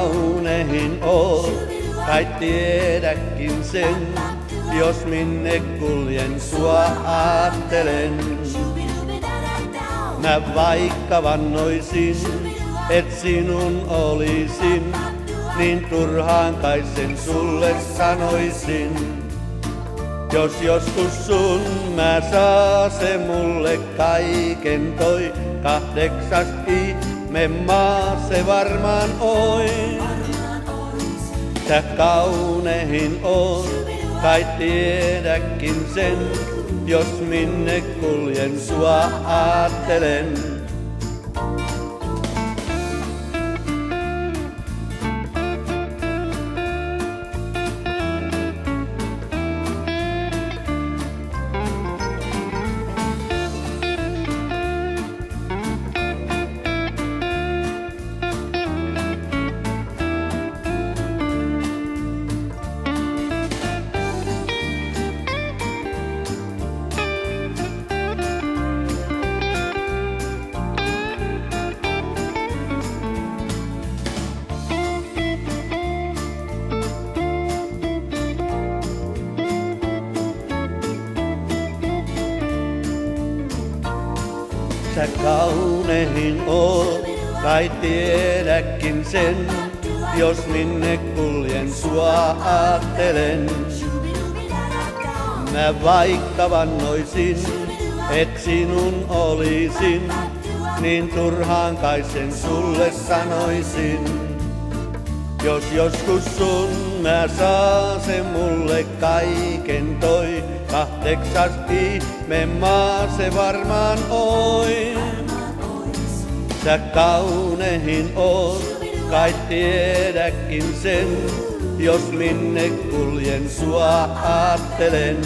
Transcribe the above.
kaunehin oot, kai tiedäkin sen, jos minne kuljen sua aattelen. Mä vaikka vannoisin, et sinun olisin, niin turhaan kai sen sulle sanoisin. Jos joskus sun mä saa, se mulle kaiken toi. 8. ihmemaa se varmaan ois. Sä kaunehin oot, kai tiedäkin sen, jos minne kuljen sua aattelen. Sä kaunehin oot, kai tiedäkin sen, jos minne kuljen sua aattelen. Mä vaikka vannoisin, et sinun olisin, niin turhaan kai sen sulle sanoisin. Jos joskus sun mä saa, se mulle kaiken toi. 8. ihmemaa se varmaan ois. Sä kaunehin oot, kai tiedäkin sen, jos minne kuljen sua aattelen.